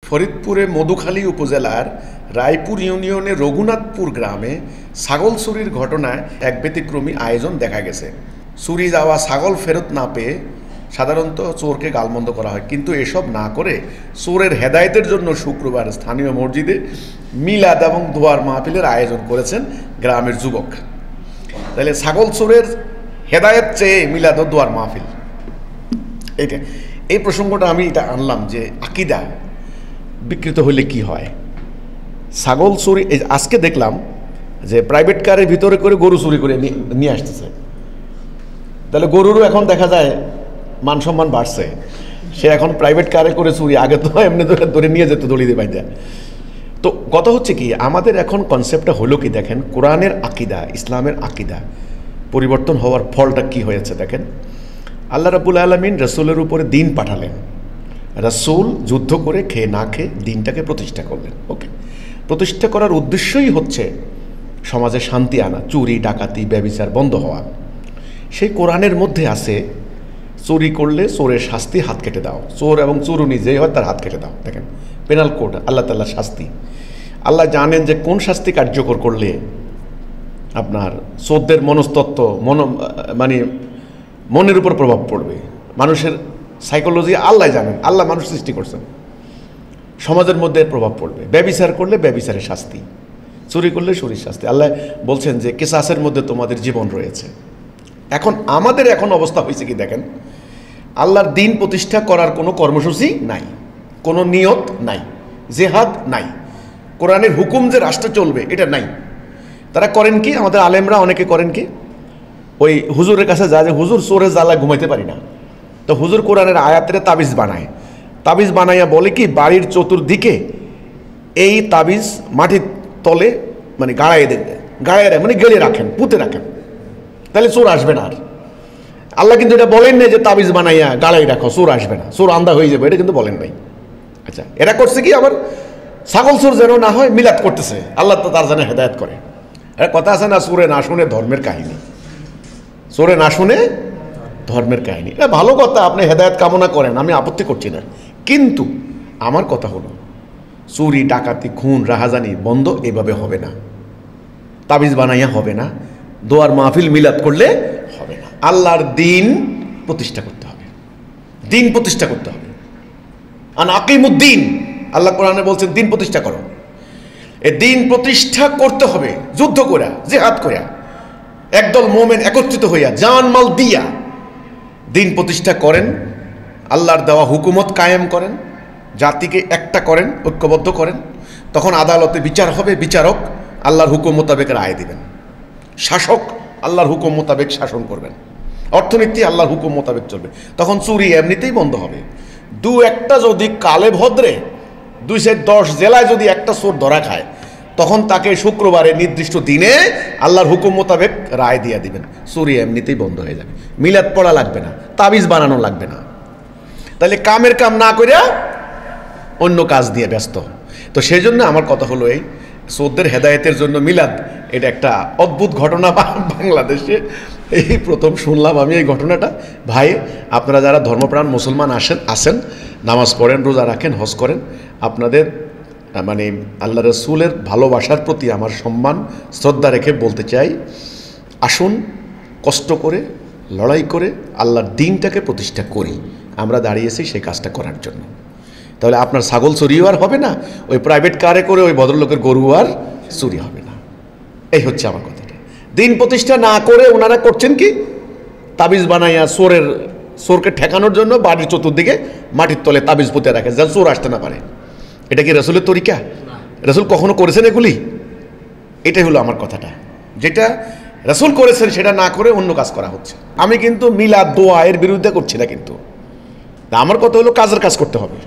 ফরিদপুরে মধুখালী উপজেলার রায়পুর ইউনিয়নের রঘুনাথপুর গ্রামে ছাগল চুরির ঘটনায় এক ব্যতিক্রমী আয়োজন দেখা গেছে। চুরি যাওয়া ছাগল ফেরত না পেয়ে সাধারণত চোরকে গালমন্দ করা হয়, কিন্তু এসব না করে চোরের হেদায়েতের জন্য শুক্রবার স্থানীয় মসজিদে মিলাদ এবং দোয়ার মাহফিলের আয়োজন করেছেন গ্রামের যুবক। তাহলে ছাগল চোরের হেদায়েত চেয়ে মিলাদ ও দোয়ার মাহফিল, এই প্রসঙ্গটা আমি এটা আনলাম যে আকিদা বিকৃত হলে কি হয়। ছাগল চুরি, আজকে দেখলাম যে প্রাইভেট কারের ভিতরে করে গরু চুরি করে নিয়ে আসতেছে। তাহলে গরুরও এখন দেখা যায় মান সম্মান বাড়ছে, সে এখন প্রাইভেট কারে করে চুরি, আগে তো এমনি ধরে নিয়ে যেত দড়ি দিয়ে বাইন্দা। তো কথা হচ্ছে কি, আমাদের এখন কনসেপ্টটা হলো কি, দেখেন কোরআনের আকিদা, ইসলামের আকিদা পরিবর্তন হওয়ার ফলটা কি হয়েছে দেখেন। আল্লাহ রাব্বুল আলামিন রসুলের উপরে দিন পাঠালেন, রসুল যুদ্ধ করে খেয়ে না খেয়ে দিনটাকে প্রতিষ্ঠা করলেন। ওকে, প্রতিষ্ঠা করার উদ্দেশ্যই হচ্ছে সমাজে শান্তি আনা, চুরি ডাকাতি ব্যভিচার বন্ধ হওয়া। সেই কোরআনের মধ্যে আছে চুরি করলে চোরের শাস্তি হাত কেটে দাও, চোর এবং চোরুনি যেই হয় তার হাত কেটে দাও। দেখেন পেনাল কোড, আল্লাহ তাআলার শাস্তি। আল্লাহ জানেন যে কোন শাস্তি কার্যকর করলে আপনার চোরদের মনস্তত্ত্ব মানে মনের উপর প্রভাব পড়বে, মানুষের সাইকোলজি আল্লাহ জানেন, আল্লাহ মানুষ সৃষ্টি করছেন, সমাজের মধ্যে প্রভাব পড়বে। ব্যভিচার করলে ব্যভিচারের শাস্তি, চুরি করলে চুরির শাস্তি। আল্লাহ বলছেন যে কিসাসের মধ্যে তোমাদের জীবন রয়েছে। এখন আমাদের এখন অবস্থা হয়েছে কি দেখেন, আল্লাহর দিন প্রতিষ্ঠা করার কোনো কর্মসূচি নাই, কোনো নিয়ত নাই, জেহাদ নাই, কোরআনের হুকুম যে রাষ্ট্রে চলবে এটা নাই। তারা করেন কি, আমাদের আলেমরা অনেকে করেন কি, ওই হুজুরের কাছে যায় যে হুজুর চোরের জ্বালায় ঘুমাইতে পারি না, তো হুজুর কোরআনের আয়াতের তাবিজ বানায়, তাবিজ বানাইয়া বলে কি বাড়ির চতুর্দিকে এই তাবিজ মাটির তলে মানে গাড়াইয়ে দেবে, গাড়াইয়ে মানে গেলে রাখেন, পুঁতে রাখেন, তাহলে চোর আসবে না আর। আল্লাহ কিন্তু এটা বলেন না যে তাবিজ বানাইয়া গাড়াই রাখো চোর আসবে না, চোর আন্দা হয়ে যাবে, এটা কিন্তু বলেন নাই। আচ্ছা, এরা করছে কি, আবার ছাগল চোর যেন না হয় মিলাদ করতেছে, আল্লাহ তো তার যেন হেদায়েত করে। এটা কথা আছে না, চোরে না শুনে ধর্মের কাহিনী, চোরে না শুনে ধর্মের কাহিনী। এটা ভালো কথা, আপনি হেদায়েত কামনা করেন, আমি আপত্তি করছি না, কিন্তু আমার কথা হলো চুরি ডাকাতি খুন রাহাজানি বন্ধ এভাবে হবে না, তাবিজ বানাইয়া হবে না, দোয়ার মাহফিল মিলাদ করলে হবে না। আল্লাহর দিন প্রতিষ্ঠা করতে হবে, দিন প্রতিষ্ঠা করতে হবে। আন আকিমুদ্দিন, আল্লাহ কোরআনে বলছেন দিন প্রতিষ্ঠা করো। এই দিন প্রতিষ্ঠা করতে হবে যুদ্ধ কইরা, জিহাদ কইরা, একদল মোমেন একত্রিত হইয়া জান মাল দিয়া দিন প্রতিষ্ঠা করেন, আল্লাহর দেওয়া হুকুমত কায়েম করেন, জাতিকে একটা করেন, ঐক্যবদ্ধ করেন। তখন আদালতে বিচার হবে, বিচারক আল্লাহর হুকুম মোতাবেক রায় দিবেন, শাসক আল্লাহর হুকুম মোতাবেক শাসন করবেন, অর্থনীতি আল্লাহর হুকুম মোতাবেক চলবে। তখন চুরি এমনিতেই বন্ধ হবে। দু একটা যদি কালে ভদ্রে 210 জেলায় যদি একটা চোর ধরা খায়, তখন তাকে শুক্রবারে নির্দিষ্ট দিনে আল্লাহর হুকুম মোতাবেক রায় দিয়ে দিবেন, চুরি এমনিতেই বন্ধ হয়ে যাবে। মিলাদ পড়া লাগবে না, তাবিজ বানানো লাগবে না। তাহলে কামের কাম না করিয়া অন্য কাজ দিয়ে ব্যস্ত। তো সেই জন্য আমার কথা হলো, এই চোরদের হেদায়েতের জন্য মিলাদ, এটা একটা অদ্ভুত ঘটনা বাংলাদেশে এই প্রথম শুনলাম আমি এই ঘটনাটা। ভাই, আপনারা যারা ধর্মপ্রাণ মুসলমান আসেন, নামাজ পড়েন, রোজা রাখেন, হজ করেন, আপনাদের মানে আল্লাহ রসুলের ভালোবাসার প্রতি আমার সম্মান শ্রদ্ধা রেখে বলতে চাই, আসুন কষ্ট করে লড়াই করে আল্লাহর দিনটাকে প্রতিষ্ঠা করি। আমরা দাঁড়িয়েছি সেই কাজটা করার জন্য। তাহলে আপনার ছাগল চুরিও আর হবে না, ওই প্রাইভেট কারে করে ওই ভদ্রলোকের গরু আর চুরি হবে না। এই হচ্ছে আমার কথাটা। দিন প্রতিষ্ঠা না করে ওনারা করছেন কি, তাবিজ বানাইয়া চোরকে ঠেকানোর জন্য বাড়ির চতুর্দিকে মাটির তলে তাবিজ পুঁতে রাখে যেন চোর আসতে না পারে। এটা কি রসুলের তরিকা? রসুল কখনো করেছেন এগুলি? এটাই হলো আমার কথাটা, যেটা রসুল করেছেন সেটা না করে অন্য কাজ করা হচ্ছে। আমি কিন্তু মিলাদ দোয়া এর বিরুদ্ধে করছি না, কিন্তু আমার কথা হলো কাজের কাজ করতে হবে।